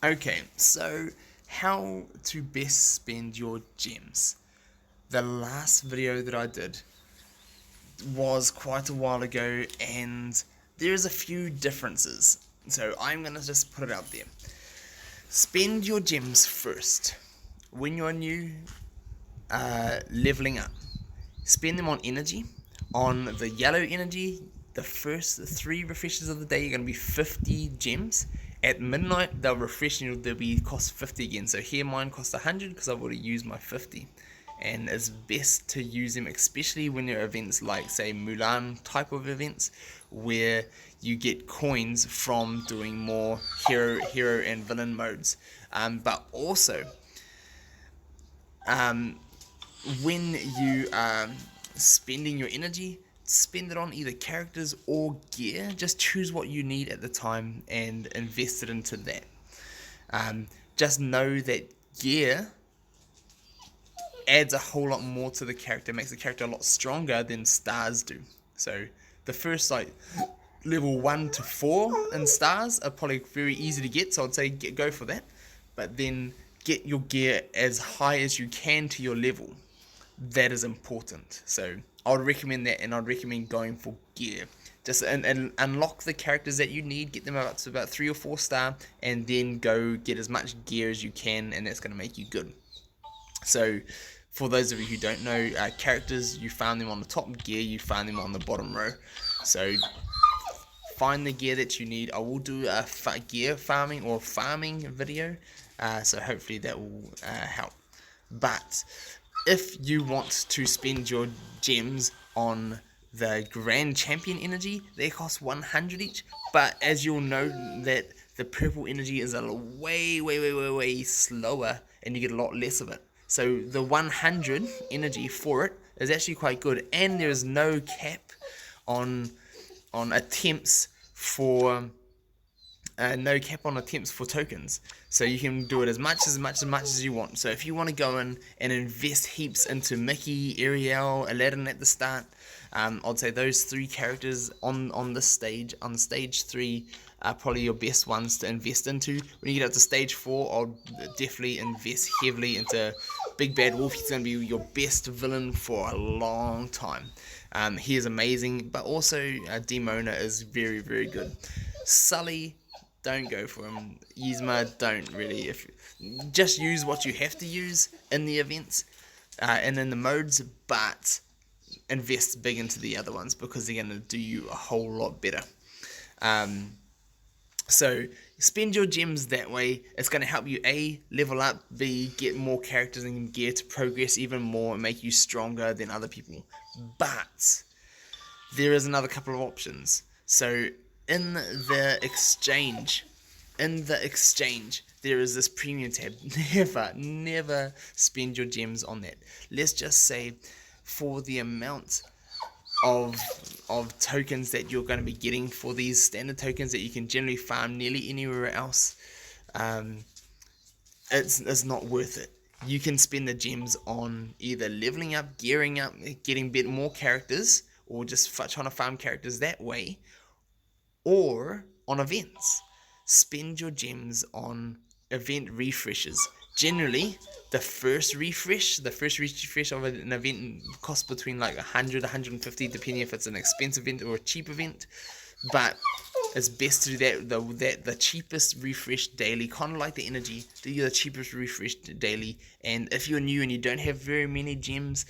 Okay, so how to best spend your gems. The last video that I did was quite a while ago, and there's a few differences. So I'm gonna just put it out there. Spend your gems first. When you're new, leveling up, spend them on energy. On the yellow energy, the first three refreshes of the day are going to be 50 gems. At midnight, they'll refresh and they'll be cost 50 again. So here mine cost 100 because I've already used my 50. And it's best to use them, especially when there are events like, say, Mulan type of events, where you get coins from doing more hero and villain modes. But also, um, when you are spending your energy, spend it on either characters or gear. Just choose what you need at the time and invest it into that. Just know that gear adds a whole lot more to the character, makes the character a lot stronger than stars do. So the first level 1 to 4 in stars are probably very easy to get, so I'd say go for that. But then get your gear as high as you can to your level. That is important. So I would recommend that, and I'd recommend going for gear. Just and unlock the characters that you need, get them up to about 3 or 4 star, and then go get as much gear as you can, and that's going to make you good. So for those of you who don't know, characters, you farm them on the top, gear you farm them on the bottom row. So find the gear that you need. I will do a gear farming or farming video, so hopefully that will help. But if you want to spend your gems on the Grand Champion energy, they cost 100 each. But as you'll know that the purple energy is a way slower, and you get a lot less of it. So the 100 energy for it is actually quite good, and there is no cap on attempts for tokens, so you can do it as much as you want. So if you want to go in and invest heaps into Mickey, Ariel, Aladdin at the start, I'd say those 3 characters on this stage, on stage 3, are probably your best ones to invest into. When you get up to stage 4, I'll definitely invest heavily into Big Bad Wolf. He's going to be your best villain for a long time. He is amazing, but also Demona is very good. Sully, don't go for him. Yzma, don't really. If just use what you have to use in the events and in the modes, but invest big into the other ones because they're going to do you a whole lot better. So spend your gems that way. It's going to help you A, level up, B, get more characters and gear to progress even more and make you stronger than other people. But there is another couple of options. So in the exchange, there is this premium tab. Never spend your gems on that. Let's just say for the amount of tokens that you're going to be getting for these standard tokens that you can generally farm nearly anywhere else, it's not worth it. You can spend the gems on either leveling up, gearing up, getting more characters, or just trying to farm characters that way, or on events. Spend your gems on event refreshes. Generally, the first refresh of an event costs between like 100, 150, depending if it's an expensive event or a cheap event. But it's best to do the cheapest refresh daily, kind of like the energy. Do the cheapest refresh daily, and if you're new and you don't have very many gems,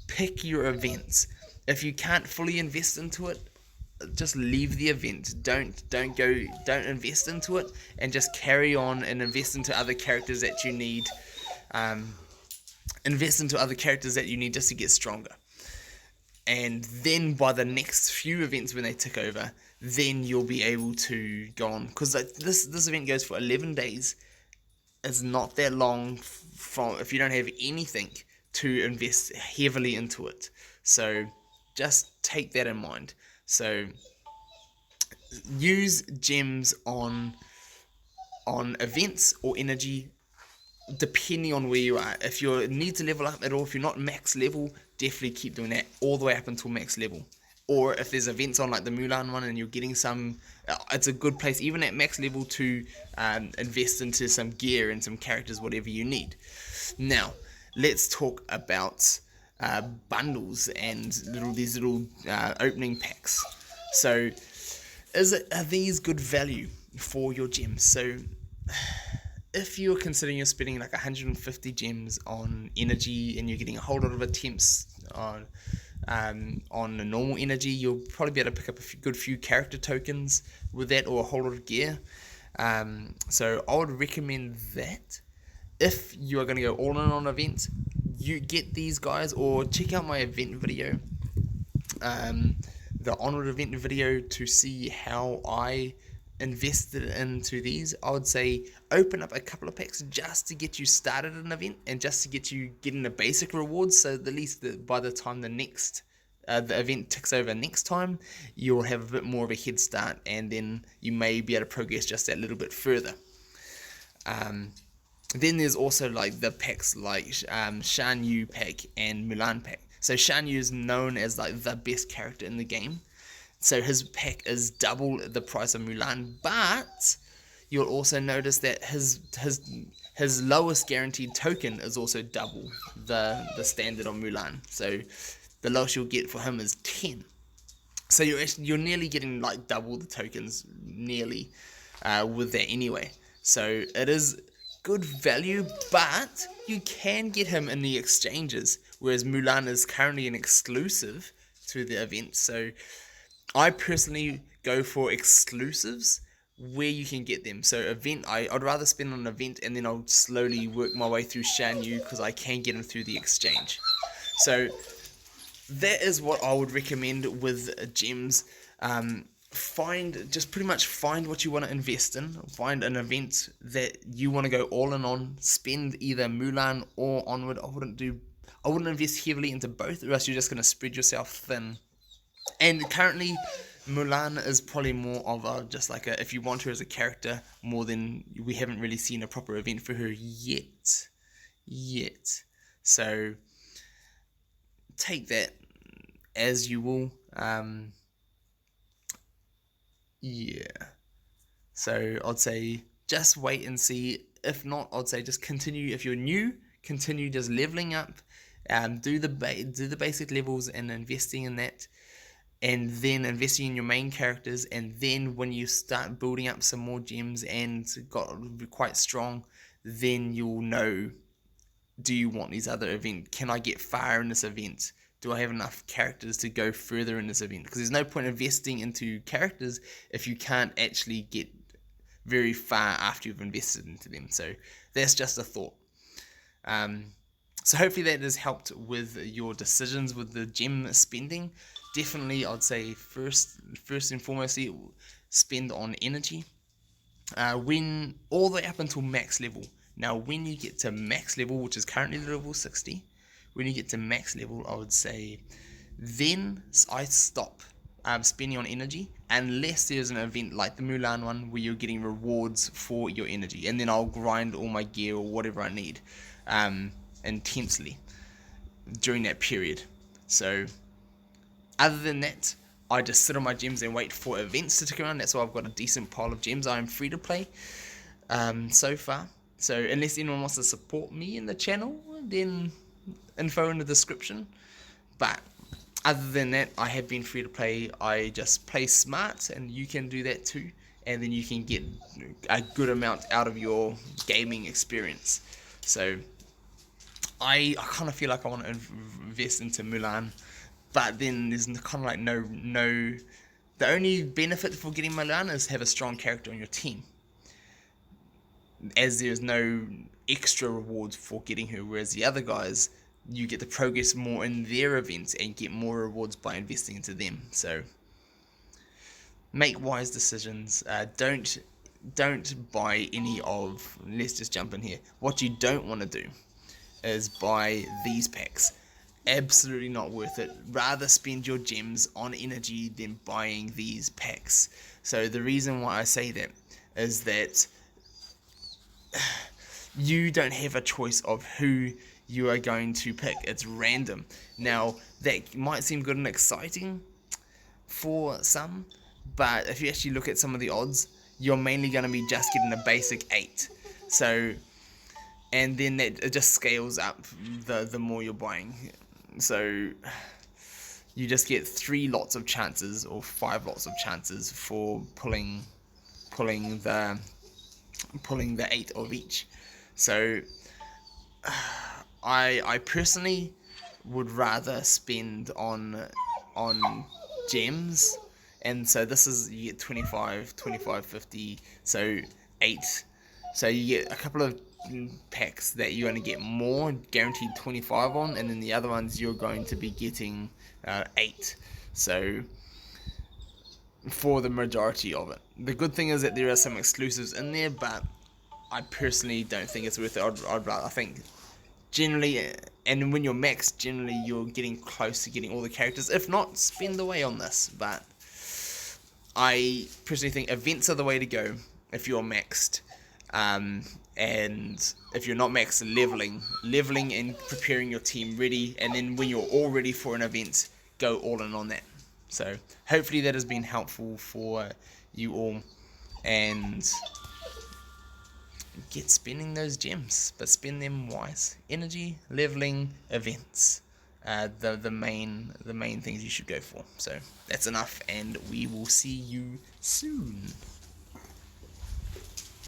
pick your events. If you can't fully invest into it, just leave the event. Don't invest into it, and just carry on and invest into other characters that you need. Invest into other characters that you need just to get stronger. And then by the next few events when they tick over, then you'll be able to go on, because this event goes for 11 days. It's not that long from if you don't have anything to invest heavily into it. So just take that in mind. So use gems on events or energy depending on where you are. If you need to level up at all, if you're not max level, definitely keep doing that all the way up until max level. or if there's events on like the Mulan one and you're getting some, it's a good place even at max level to invest into some gear and some characters, whatever you need. Now let's talk about bundles and these little opening packs. So are these good value for your gems? So if you're considering you're spending like 150 gems on energy and you're getting a whole lot of attempts on a normal energy, you'll probably be able to pick up a good few character tokens with that, or a whole lot of gear. So I would recommend that. If you are going to go all in on events, you get these guys, or check out my event video, the Onward event video, to see how I invested into these. I would say open up a couple of packs just to get you started in an event and just to get you getting the basic rewards, so at least by the time the event ticks over next time, you'll have a bit more of a head start, and then you may be able to progress just that little bit further. Then there's also like the packs like Shan Yu pack and Mulan pack. So Shan Yu is known as like the best character in the game. So his pack is double the price of Mulan, but you'll also notice that his lowest guaranteed token is also double the standard on Mulan. So the lowest you'll get for him is 10. So you're nearly getting like double the tokens, nearly, with that anyway. So it is good value, but you can get him in the exchanges, whereas Mulan is currently an exclusive to the event. So I personally go for exclusives where you can get them. So event, I'd rather spend on an event, and then I'll slowly work my way through Shan Yu because I can get them through the exchange. So that is what I would recommend with gems. Pretty much find what you want to invest in. Find an event that you want to go all in on. Spend either Mulan or Onward. I wouldn't invest heavily into both, or else you're just going to spread yourself thin. And currently, Mulan is probably more of just like if you want her as a character more than, we haven't really seen a proper event for her yet. So take that as you will. So I'd say just wait and see. If not, I'd say just continue. If you're new, continue just leveling up. Do the basic levels and investing in that, and then investing in your main characters. And then when you start building up some more gems and got quite strong, then you'll know, do you want these other events? Can I get far in this event? Do I have enough characters to go further in this event? Because there's no point investing into characters if you can't actually get very far after you've invested into them. So that's just a thought. So hopefully that has helped with your decisions with the gem spending. Definitely, I'd say first and foremost, spend on energy. When all the way up until max level. Now, when you get to max level, which is currently level 60, when you get to max level, I would say then I stop spending on energy, unless there's an event like the Mulan one where you're getting rewards for your energy, and then I'll grind all my gear or whatever I need intensely during that period. So other than that, I just sit on my gems and wait for events to tick around. That's why I've got a decent pile of gems. I am free to play so far. So unless anyone wants to support me in the channel, then info in the description. But other than that, I have been free to play. I just play smart, and you can do that too. And then you can get a good amount out of your gaming experience. So I kind of feel like I want to invest into Mulan, but then there's kind of like no. The only benefit for getting Mulan is have a strong character on your team, as there's no extra rewards for getting her, whereas the other guys, you get to progress more in their events and get more rewards by investing into them. So make wise decisions. Don't buy any of, let's just jump in here, what you don't want to do is buy these packs. Absolutely not worth it. Rather spend your gems on energy than buying these packs. So the reason why I say that is that you don't have a choice of who you are going to pick. It's random. Now, that might seem good and exciting, for some, but if you actually look at some of the odds, you're mainly going to be just getting a basic 8. So, and then it just scales up the more you're buying. So you just get 3 lots of chances or 5 lots of chances for pulling the 8 of each. So I personally would rather spend on gems, and so this is, you get 25, 25, 50, so 8. So you get a couple of packs that you're going to get more guaranteed 25 on, and then the other ones you're going to be getting 8. So for the majority of it, the good thing is that there are some exclusives in there, but I personally don't think it's worth it. I think generally, and when you're maxed, generally you're getting close to getting all the characters. If not, spend away on this. But I personally think events are the way to go if you're maxed. And if you're not maxed, leveling and preparing your team ready, and then when you're all ready for an event, go all in on that. So hopefully that has been helpful for you all, and get spending those gems, but spend them wise. Energy, leveling, events, the main things you should go for. So that's enough, and we will see you soon.